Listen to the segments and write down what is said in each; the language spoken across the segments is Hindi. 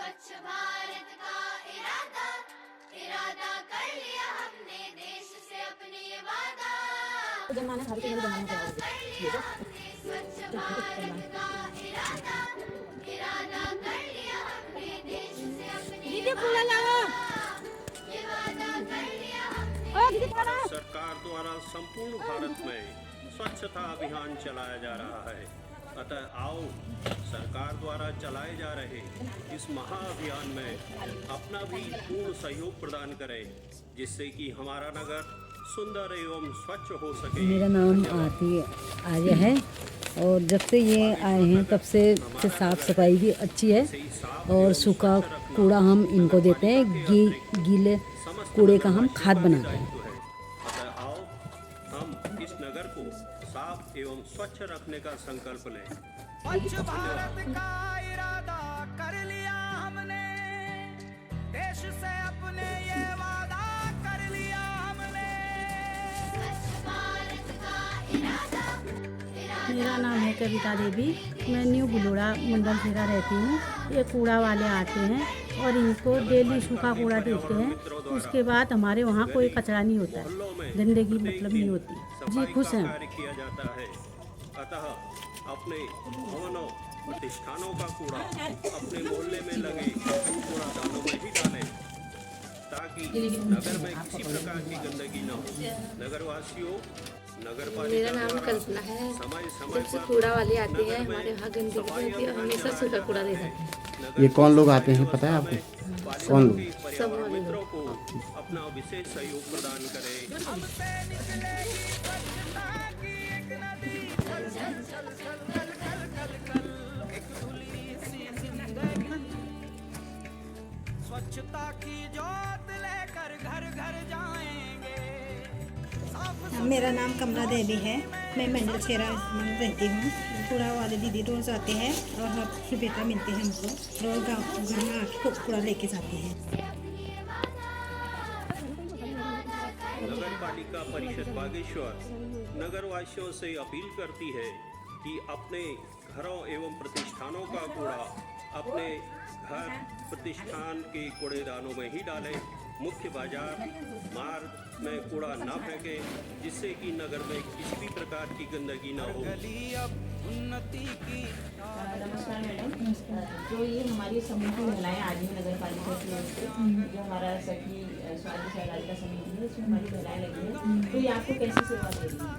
स्वच्छ भारत का इरादा इरादा कर लिया हमने देश से अपने ये वादा इरादा कर लिया हमने स्वच्छ भारत का इरादा इरादा कर लिया हमने देश से अपने ये वादा कर लिया हमने। भारत सरकार द्वारा संपूर्ण भारत में स्वच्छता अभियान चलाया जा रहा है। अतः आओ सरकार द्वारा चलाए जा रहे इस महाअभियान में अपना भी पूर्ण सहयोग प्रदान करें, जिससे कि हमारा नगर सुंदर एवं स्वच्छ हो सके। मेरा नाम आर्य है और जब से ये आए हैं तब से साफ सफाई भी अच्छी है और सूखा कूड़ा हम इनको देते हैं, गीले कूड़े का हम खाद बनाते हैं। अतः आओ हम इस नगर को साफ एवं स्वच्छ रखने का संकल्प लें। स्वच्छ भारत का इरादा कर लिया हमने, देश से अपने ये वादा कर लिया हमने। स्वच्छ भारत का इरादा मेरा नाम है कविता देवी। मैं न्यू बुलोड़ा मंडल खेरा रहती हूँ। ये कूड़ा वाले आते हैं और इनको डेली सूखा कूड़ा देते हैं। उसके बाद हमारे वहाँ कोई कचरा नहीं होता है, गंदगी मतलब नहीं होती। जी खुश हैं। कार्य किया जाता है। अतः अपने भवनों प्रतिष्ठानों का कूड़ा अपने मोहल्ले में लगे कूड़ादानों में ही डालें, ताकि नगर में किसी प्रकार की गंदगी न हो। नगरवासियों, नगर मेरा नाम कल्पना है। जब से कूड़ा वाले आते हैं हमारे वहाँ गंदगी होती है, हमेशा सूखा कूड़ा दे देते हैं। ये कौन लोग आते हैं पता है आपको? कौन लोग? सब मित्रों को अपना विशेष सहयोग प्रदान करें। हमसे निकलेगी स्वच्छता की एक नदी, चल चल चल चल चल चल चल चल, एक धुली सी जिंदगी। स्वच्छता की जोत लेकर घर घर जाएंगे। मेरा नाम कमला देवी है। मैं मंडल छेरा में रहती हूँ। कूड़ा वाले दीदी रोज़ आते हैं और हर सुविधा मिलती है हमको। रोज़ गाँव घर में आके कूड़ा लेके जाते हैं। नगर पालिका परिषद बागेश्वर नगरवासियों से अपील करती है कि अपने घरों एवं प्रतिष्ठानों का कूड़ा अपने घर प्रतिष्ठान के कूड़ेदानों में ही डालें। मुख्य बाजार मार्ग में कूड़ा न फेंकें, जिससे कि नगर में किसी भी प्रकार की गंदगी न हो। गली अब उन्नति की। नमस्कार मैडम। जो ये हमारी समूह की महिलाएं आज भी नगर पालिका की ओर से जो हमारा सखी स्वास्थ्य सहकारिता समिति है, इसमें हमारी महिलाएं लगी हैं, तो ये आपको कैसी सेवा दे रही है?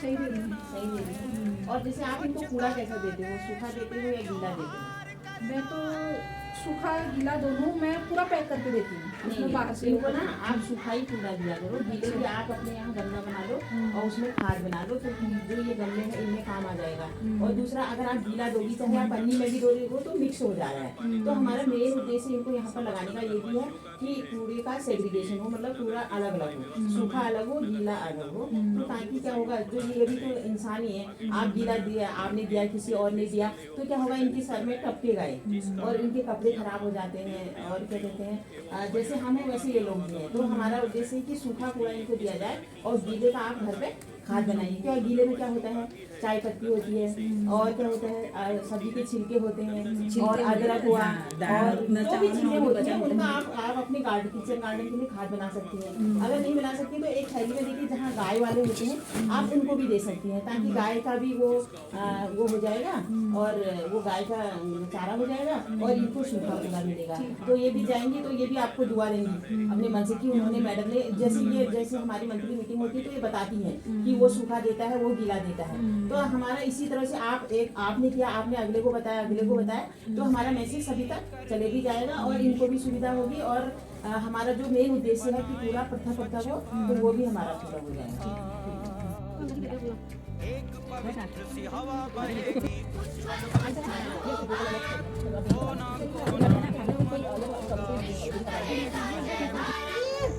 सही दे रही है। सही दे रही है। और जैसे आप इनको कूड़ा कैसा देते हो, सूखा देते हो या गीला देते हो? मैं तो सूखा गीला दोनों मैं पूरा पैक करके देती हूँ। नहीं, इनको ना आप सूखा ही कूड़ा दिया करो, गीले भी आप अपने यहाँ गमला बना लो और उसमें खाद बना लो, तो जो ये गमले हैं इनमें काम आ जाएगा। और दूसरा, अगर आप गीला दोगी चाहे आप पन्नी में भी दोगे वो तो मिक्स हो जा रहा है। तो हमारा मेन उद्देश्य इनको यहाँ पर लगाने का ये भी है कि कूड़े का सेग्रीगेशन हो, मतलब कूड़ा अलग अलग हो, सूखा अलग हो, गीला अलग हो। तो ताकि क्या होगा, जो ये भी तो इंसान ही है, आप गीला दिया, आपने दिया, किसी और ने दिया, तो क्या होगा, इनके सर में टपकेगा और इनके कपड़े खराब हो जाते हैं। और क्या कहते हैं, जैसे हम हैं वैसे ये लोग भी हैं। तो हमारा उद्देश्य है कि सूखा कूड़ा इनको दिया जाए और गीले का आप घर पे खाद बनाइए। क्या गीले में क्या होता है, चाय पत्ती होती है और क्या होता है, सब्जी के छिलके होते हैं और अदरक हुआ और जो भी चीजें होती हैं उनका आप अपने गार्डन, किचन गार्डन के लिए खाद बना सकती हैं। अगर नहीं बना सकती तो एक थैली में देखिए जहाँ गाय वाले होते हैं आप उनको भी दे सकती हैं, ताकि गाय का भी वो हो जाएगा और वो गाय का चारा हो जाएगा और इनको सूखा कूड़ा मिलेगा। तो ये भी जाएंगी तो ये भी आपको दुआ देंगी अपने मन से कि उन्होंने मैडम ने जैसे हमारी मंथली मीटिंग होती है तो ये बताती हैं कि वो सूखा देता है, वो गीला देता है। तो हमारा इसी तरह से आपने किया, आपने अगले को बताया, तो हमारा मैसेज सभी तक चले भी जाएगा और इनको भी सुविधा होगी। और हमारा जो मेन उद्देश्य है कि पूरा प्रथा हो तो वो भी हमारा पूरा हो जाएगा। एक पवित्र सी हवा बहेगी।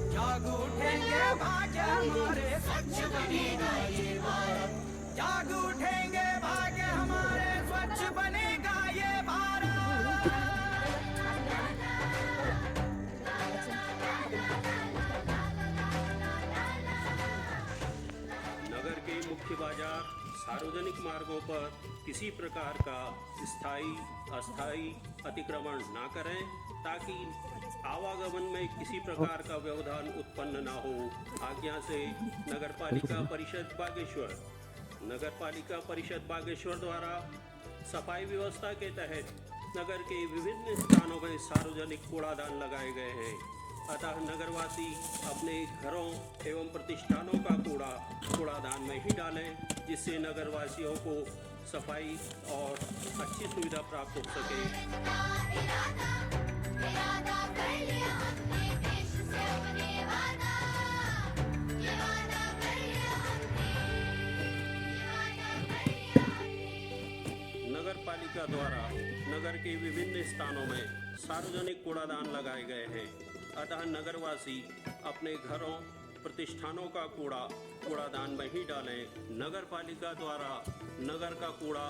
जाग उठेंगे भाग्य हमारे, स्वच्छ बनेगा ये भारत। जाग उठेंगे भाग्य हमारे, स्वच्छ बनेगा ये भारत। नगर के मुख्य बाजार सार्वजनिक मार्गों पर किसी प्रकार का स्थायी अस्थायी अतिक्रमण न करें ताकि आवागमन में किसी प्रकार का व्यवधान उत्पन्न न हो। आज्ञा से नगरपालिका परिषद बागेश्वर द्वारा सफाई व्यवस्था के तहत नगर के विभिन्न स्थानों में सार्वजनिक कूड़ादान लगाए गए हैं। अतः नगरवासी अपने घरों एवं प्रतिष्ठानों का कूड़ादान में ही डालें, जिससे नगरवासियों को सफाई और अच्छी सुविधा प्राप्त हो सके। नगर पालिका द्वारा नगर के विभिन्न स्थानों में सार्वजनिक कूड़ादान लगाए गए हैं। अतः नगरवासी अपने घरों प्रतिष्ठानों का कूड़ादान में ही डालें। नगर पालिका द्वारा नगर का कूड़ा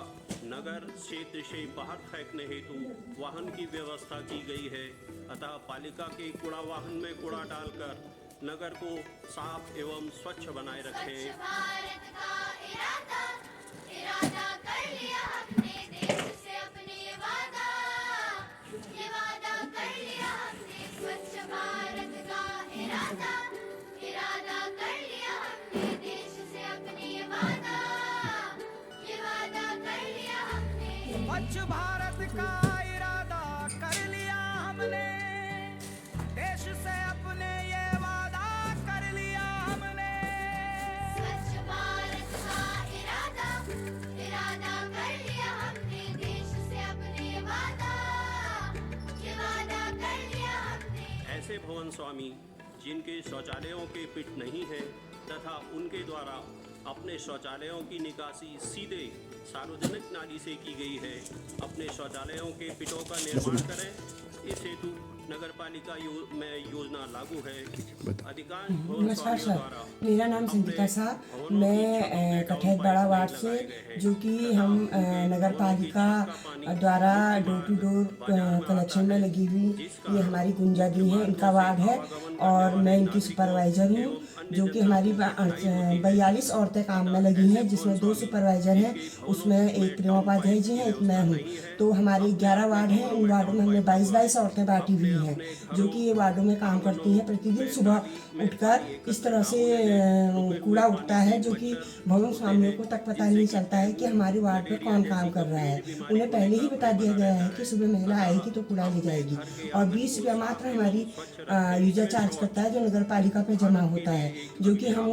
नगर क्षेत्र से बाहर फेंकने हेतु वाहन की व्यवस्था की गई है। अतः पालिका के कूड़ा वाहन में कूड़ा डालकर नगर को साफ एवं स्वच्छ बनाए रखें। स्वच्छ भारत का इरादा कर लिया हमने, देश से अपने ये वादा कर लिया हमने। स्वच्छ भारत का इरादा कर लिया हमने, देश से अपने ये वादा कर लिया हमने। ऐसे भवन स्वामी जिनके शौचालयों के पिट नहीं है तथा उनके द्वारा अपने शौचालयों की निकासी सीधे सार्वजनिक नाली से की गई है, अपने शौचालयों के पिटों का निर्माण करें। इस हेतु नगर पालिका में योजना लागू है। अधिकांश नमस्कार सर, मेरा नाम संगीता शाह, मैं कठेत बड़ा वार्ड से, जो कि हम नगर पालिका द्वारा डोर टू डोर कलेक्शन में लगी हुई ये हमारी गुंजा दी है, इनका वार्ड है और मैं इनकी सुपरवाइज़र हूँ। जो कि हमारी 42 औरतें काम में लगी हैं, जिसमें 2 सुपरवाइज़र हैं, उसमें एक प्रेमा उपाध्याय जी हैं, एक मैं हूँ। तो हमारे 11 वार्ड हैं, उन वार्डों में हमने 22 औरतें बांटी हुई हैं, जो कि ये वार्डों में काम करती हैं। प्रतिदिन सुबह उठकर इस तरह से कूड़ा उठता है, जो कि भवन स्वामियों को तक पता नहीं चलता है कि हमारे वार्ड पर कौन काम कर रहा है। उन्हें पहले ही बता दिया गया है कि सुबह महिला आएगी तो कूड़ा ले जाएगी, और 20 रुपया मात्र हमारी यूजर चार्ज करता है, जो नगर पालिका पर जमा होता है, जो कि हम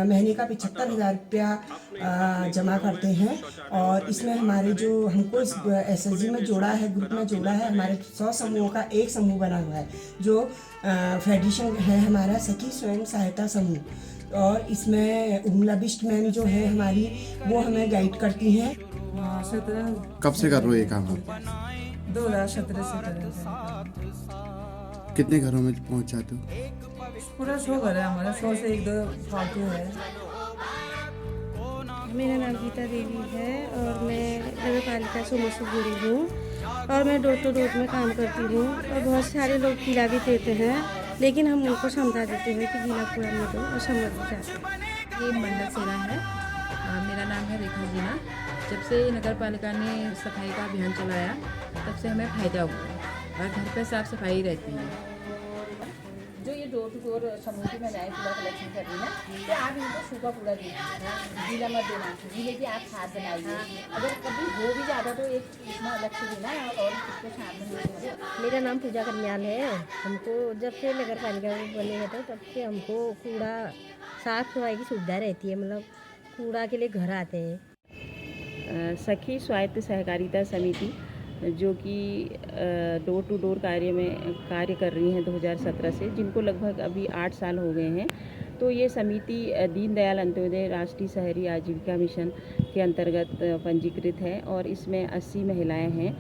महीने का 75,000 रुपया जमा करते हैं। और इसमें हमारे जो हमको इस SSG में जोड़ा है, ग्रुप में जोड़ा है, हमारे 100 समूहों का एक समूह बना हुआ है, जो फेडरेशन है हमारा सखी स्वयं सहायता समूह। और इसमें उमला बिष्ट मैम जो है हमारी, वो हमें गाइड करती हैं। 17 कब से कर रहे हो ये काम? 2017 से कर रहे हैं। कितने घरों में पहुंच जाते हो? पूरा 100 घर है हमारा, 100 से 1-2 फालतू है। मेरा नाम गीता देवी है और मैं नगर पालिका से जुड़ी हूँ और मैं डोर टू डोर में काम करती हूँ। और बहुत सारे लोग गीला भी देते हैं, लेकिन हम उनको समझा देते हैं कि गीला कूड़ा मत दो, और समझ जाते हैं। ये मंडल सेना है, मेरा नाम है रेखा जीना। जब से नगर पालिका ने सफाई का अभियान चलाया तब से हमें फ़ायदा हुआ और घर पर साफ़ सफाई रहती है। जो ये डोर टू डोर समूह की महिलाएं कूड़ा कलेक्शन कर रही हैं, तो आप इनको सूखा कूड़ा दीजिए, गीला मत देना, गीले की आप खाद बनाइए। अगर कभी हो भी ज़्यादा तो एक इसमें अलग से देना और इसको साथ। मेरा नाम पूजा करमियाल है। हमको जब से नगर पालिका बने हैं तो तब से हमको कूड़ा साफ सफाई की सुविधा रहती है, मतलब कूड़ा के लिए घर आते हैं। सखी स्वायत्त सहकारिता समिति जो कि डोर टू डोर कार्य कर रही हैं 2017 से, जिनको लगभग अभी 8 साल हो गए हैं। तो ये समिति दीनदयाल अंत्योदय राष्ट्रीय शहरी आजीविका मिशन के अंतर्गत पंजीकृत है और इसमें 80 महिलाएं हैं,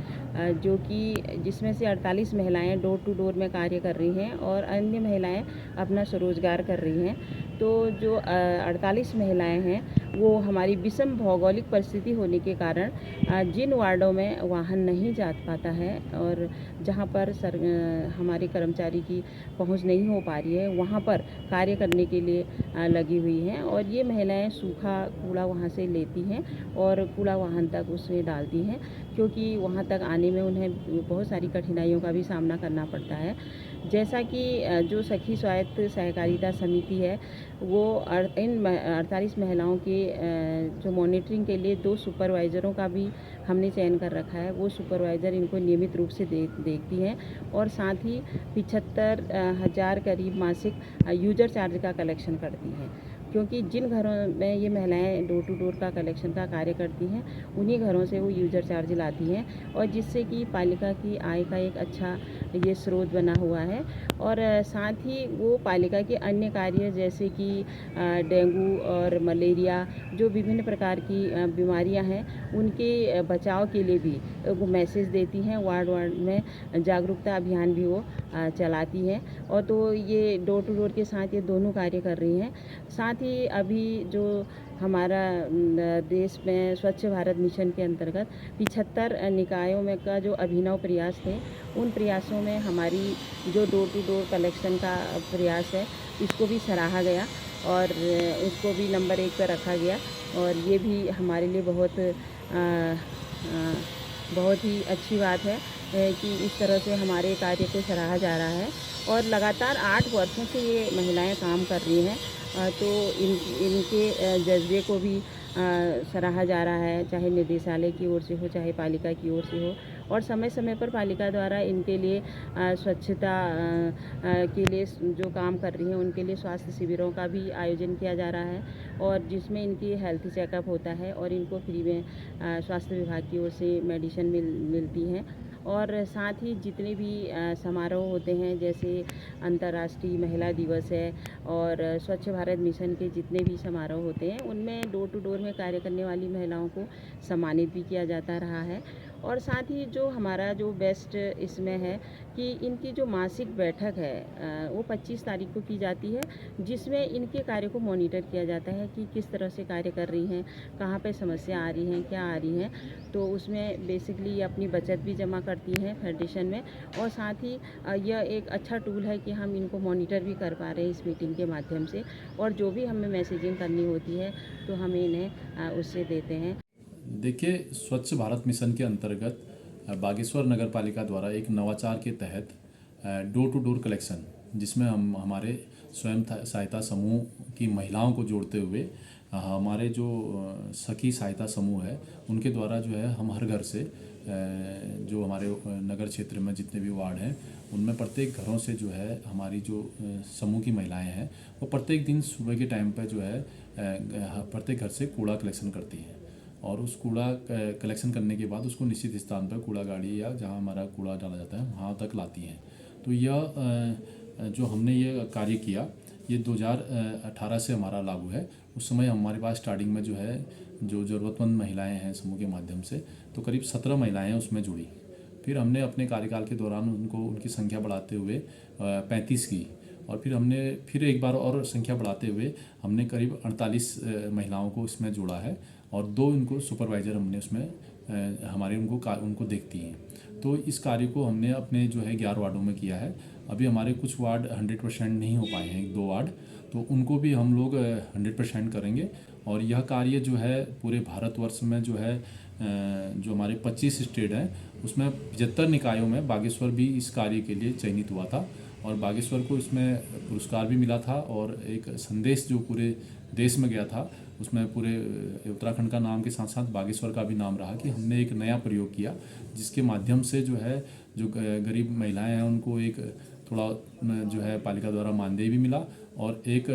जो कि जिसमें से 48 महिलाएं डोर टू डोर में कार्य कर रही हैं और अन्य महिलाएं अपना स्वरोजगार कर रही हैं। तो जो 48 महिलाएं हैं वो हमारी विषम भौगोलिक परिस्थिति होने के कारण जिन वार्डों में वाहन नहीं जा पाता है और जहाँ पर हमारे कर्मचारी की पहुँच नहीं हो पा रही है, वहाँ पर कार्य करने के लिए लगी हुई हैं। और ये महिलाएं सूखा कूड़ा वहाँ से लेती हैं और कूड़ा वाहन तक उसमें डालती हैं, क्योंकि वहाँ तक आने में उन्हें बहुत सारी कठिनाइयों का भी सामना करना पड़ता है। जैसा कि जो सखी स्वायत्त सहकारिता समिति है, वो इन 48 महिलाओं के जो मॉनिटरिंग के लिए 2 सुपरवाइज़रों का भी हमने चयन कर रखा है। वो सुपरवाइज़र इनको नियमित रूप से देखती हैं और साथ ही 75,000 करीब मासिक यूजर चार्ज का कलेक्शन करती हैं, क्योंकि जिन घरों में ये महिलाएं डोर टू डोर का कलेक्शन का कार्य करती हैं, उन्हीं घरों से वो यूजर चार्ज लाती हैं और जिससे कि पालिका की आय का एक अच्छा ये स्रोत बना हुआ है। और साथ ही वो पालिका के अन्य कार्य जैसे कि डेंगू और मलेरिया, जो विभिन्न प्रकार की बीमारियां हैं, उनके बचाव के लिए भी वो मैसेज देती हैं। वार्ड वार्ड में जागरूकता अभियान भी वो चलाती हैं। और तो ये डोर टू डोर के साथ ये दोनों कार्य कर रही हैं। साथ ही अभी जो हमारा देश में स्वच्छ भारत मिशन के अंतर्गत 75 निकायों में का जो अभिनव प्रयास थे, उन प्रयासों में हमारी जो डोर टू डोर कलेक्शन का प्रयास है, इसको भी सराहा गया और इसको भी नंबर 1 पर रखा गया। और ये भी हमारे लिए बहुत ही अच्छी बात है कि इस तरह से हमारे कार्य को सराहा जा रहा है। और लगातार 8 वर्षों से ये महिलाएं काम कर रही हैं, तो इनके जज्बे को भी सराहा जा रहा है, चाहे निदेशालय की ओर से हो, चाहे पालिका की ओर से हो। और समय समय पर पालिका द्वारा इनके लिए स्वच्छता के लिए जो काम कर रही हैं, उनके लिए स्वास्थ्य शिविरों का भी आयोजन किया जा रहा है, और जिसमें इनकी हेल्थ चेकअप होता है और इनको फ्री में स्वास्थ्य विभाग की ओर से मेडिसिन मिलती हैं। और साथ ही जितने भी समारोह होते हैं, जैसे अंतर्राष्ट्रीय महिला दिवस है और स्वच्छ भारत मिशन के जितने भी समारोह होते हैं, उनमें डोर टू डोर में कार्य करने वाली महिलाओं को सम्मानित भी किया जाता रहा है। और साथ ही जो हमारा जो बेस्ट इसमें है कि इनकी जो मासिक बैठक है वो 25 तारीख को की जाती है, जिसमें इनके कार्य को मॉनिटर किया जाता है कि किस तरह से कार्य कर रही हैं, कहाँ पे समस्या आ रही हैं, क्या आ रही हैं। तो उसमें बेसिकली ये अपनी बचत भी जमा करती हैं फेडरेशन में, और साथ ही यह एक अच्छा टूल है कि हम इनको मॉनिटर भी कर पा रहे हैं इस मीटिंग के माध्यम से। और जो भी हमें मैसेजिंग करनी होती है तो हम इन्हें उससे देते हैं। देखिए, स्वच्छ भारत मिशन के अंतर्गत बागेश्वर नगर पालिका द्वारा एक नवाचार के तहत डोर टू डोर कलेक्शन, जिसमें हम हमारे स्वयं सहायता समूह की महिलाओं को जोड़ते हुए हमारे जो सखी सहायता समूह है, उनके द्वारा जो है हम हर घर से जो हमारे नगर क्षेत्र में जितने भी वार्ड हैं, उनमें प्रत्येक घरों से जो है हमारी जो समूह की महिलाएं हैं, वो प्रत्येक दिन सुबह के टाइम पर जो है प्रत्येक घर से कूड़ा कलेक्शन करती हैं। और उस कूड़ा कलेक्शन करने के बाद उसको निश्चित स्थान पर कूड़ा गाड़ी या जहाँ हमारा कूड़ा डाला जाता है वहाँ तक लाती हैं। तो यह जो हमने ये कार्य किया, ये 2018 से हमारा लागू है। उस समय हमारे पास स्टार्टिंग में जो है जो ज़रूरतमंद महिलाएं हैं समूह के माध्यम से, तो करीब 17 महिलाएं उसमें जुड़ी। फिर हमने अपने कार्यकाल के दौरान उनकी संख्या बढ़ाते हुए 35 की, और फिर हमने एक बार और संख्या बढ़ाते हुए हमने करीब 48 महिलाओं को इसमें जोड़ा है, और 2 इनको सुपरवाइज़र हमने उसमें हमारे उनको देखती हैं। तो इस कार्य को हमने अपने जो है 11 वार्डों में किया है। अभी हमारे कुछ वार्ड 100% नहीं हो पाए हैं, 2 वार्ड, तो उनको भी हम लोग 100% करेंगे। और यह कार्य जो है पूरे भारतवर्ष में जो है जो हमारे 25 स्टेट हैं, उसमें 75 निकायों में बागेश्वर भी इस कार्य के लिए चयनित हुआ था, और बागेश्वर को इसमें पुरस्कार भी मिला था। और एक संदेश जो पूरे देश में गया था, उसमें पूरे उत्तराखंड का नाम के साथ साथ बागेश्वर का भी नाम रहा कि हमने एक नया प्रयोग किया, जिसके माध्यम से जो है जो गरीब महिलाएं हैं उनको एक थोड़ा जो है पालिका द्वारा मानदेय भी मिला, और एक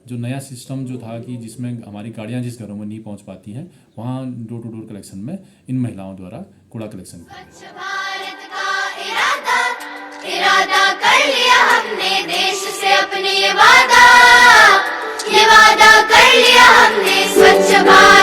जो नया सिस्टम जो था कि जिसमें हमारी गाड़ियां जिस घरों में नहीं पहुंच पाती हैं, वहाँ डोर टू डोर कलेक्शन में इन महिलाओं द्वारा कूड़ा कलेक्शन स्वच्छ भारत का इरादा कर लिया हमने, देश से अपने ये वादा कर लिया हमने। स्वच्छ भारत